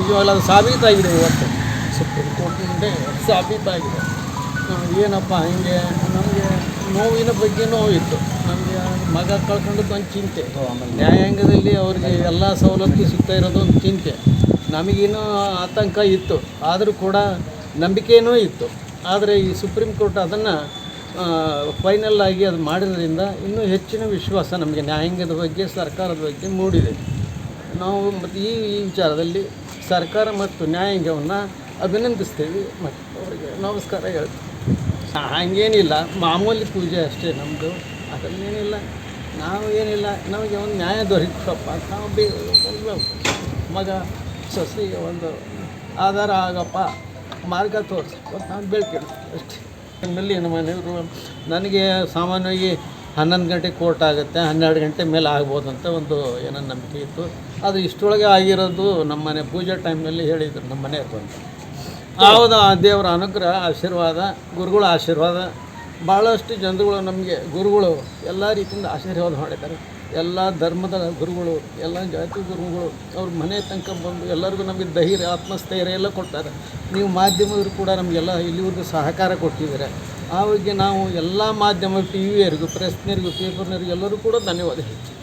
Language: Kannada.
ನಿಜವಾಗ್ಲೂ ಅದು ಸಾಬೀತಾಗಿದೆ ಇವತ್ತು ಸುಪ್ರೀಂ ಕೋರ್ಟ್ ಮುಂದೆ ಸಾಬೀತಾಗಿದೆ. ಏನಪ್ಪ ಹಿಂಗೆ ನಮಗೆ ನೋವಿನ ಬಗ್ಗೆ ನೋವಿತ್ತು, ನಮಗೆ ಮಗ ಕಳ್ಕೊಂಡದ್ದು ಒಂದು ಚಿಂತೆ, ಆಮೇಲೆ ನ್ಯಾಯಾಂಗದಲ್ಲಿ ಅವ್ರಿಗೆ ಎಲ್ಲ ಸವಲತ್ತು ಸಿಗ್ತಾ ಇರೋದು ಒಂದು ಚಿಂತೆ, ನಮಗೇನೋ ಆತಂಕ ಇತ್ತು, ಆದರೂ ಕೂಡ ನಂಬಿಕೆಯೂ ಇತ್ತು. ಆದರೆ ಈ ಸುಪ್ರೀಂ ಕೋರ್ಟ್ ಅದನ್ನು ಫೈನಲ್ ಆಗಿ ಅದು ಮಾಡಿದ್ರಿಂದ ಇನ್ನೂ ಹೆಚ್ಚಿನ ವಿಶ್ವಾಸ ನಮಗೆ ನ್ಯಾಯಾಂಗದ ಬಗ್ಗೆ ಸರ್ಕಾರದ ಬಗ್ಗೆ ಮೂಡಿದೆ. ನಾವು ಮತ್ತು ಈ ವಿಚಾರದಲ್ಲಿ ಸರ್ಕಾರ ಮತ್ತು ನ್ಯಾಯಾಂಗವನ್ನು ಅಭಿನಂದಿಸ್ತೇವೆ ಮತ್ತು ಅವರಿಗೆ ನಮಸ್ಕಾರ ಹೇಳ್ತೀವಿ. ಹಾಗೇನಿಲ್ಲ, ಮಾಮೂಲಿ ಪೂಜೆ ಅಷ್ಟೇ ನಮ್ಮದು, ಅದನ್ನೇನಿಲ್ಲ, ನಾವು ಏನಿಲ್ಲ, ನಮಗೆ ಒಂದು ನ್ಯಾಯ ದೊರಕಪ್ಪ, ನಾವು ಮಗ ಸೊಸೆಗೆ ಒಂದು ಆಧಾರ ಆಗಪ್ಪ, ಮಾರ್ಗ ತೋರಿಸ್ಬೇಕು ನಾವು ಬೆಳ್ಕೊಂಡು ಅಷ್ಟೇ. ಆಮೇಲೆ ನಮ್ಮ ಮನೆಯವರು ನನಗೆ ಸಾಮಾನ್ಯವಾಗಿ 11 ಗಂಟೆ ಕೋರ್ಟ್ ಆಗುತ್ತೆ, 12 ಗಂಟೆ ಮೇಲೆ ಆಗ್ಬೋದು ಅಂತ ಒಂದು ಏನೋ ನಂಬಿಕೆ ಇತ್ತು. ಅದು ಇಷ್ಟರೊಳಗೆ ಆಗಿರೋದು ನಮ್ಮ ಮನೆ ಪೂಜೆ ಟೈಮ್ನಲ್ಲಿ ಹೇಳಿದರು ನಮ್ಮ ಮನೆಯವರು ಅಂತ. ಹೌದು, ಆ ದೇವರ ಅನುಗ್ರಹ, ಆಶೀರ್ವಾದ, ಗುರುಗಳ ಆಶೀರ್ವಾದ, ಭಾಳಷ್ಟು ಜನರುಗಳು ನಮಗೆ ಗುರುಗಳು ಎಲ್ಲ ರೀತಿಯಿಂದ ಆಶೀರ್ವಾದ ಮಾಡಿದ್ದಾರೆ. ಎಲ್ಲ ಧರ್ಮದ ಗುರುಗಳು, ಎಲ್ಲ ಜಾತಿ ಗುರುಗಳು ಅವ್ರ ಮನೆ ತನಕ ಬಂದು ಎಲ್ಲರಿಗೂ ನಮಗೆ ಧೈರ್ಯ, ಆತ್ಮಸ್ಥೈರ್ಯ ಎಲ್ಲ ಕೊಡ್ತಾರೆ. ನೀವು ಮಾಧ್ಯಮದವರು ಕೂಡ ನಮಗೆಲ್ಲ ಇಲ್ಲಿವರೆಗೂ ಸಹಕಾರ ಕೊಟ್ಟಿದ್ದಾರೆ. ಆ ಬಗ್ಗೆ ನಾವು ಎಲ್ಲ ಮಾಧ್ಯಮ ಟಿ ವಿಯವರಿಗೂ, ಪ್ರೆಸ್ನರಿಗೂ, ಪೇಪರ್ನರಿಗೂ ಎಲ್ಲರೂ ಕೂಡ ಧನ್ಯವಾದ ಹೇಳ್ತೀವಿ.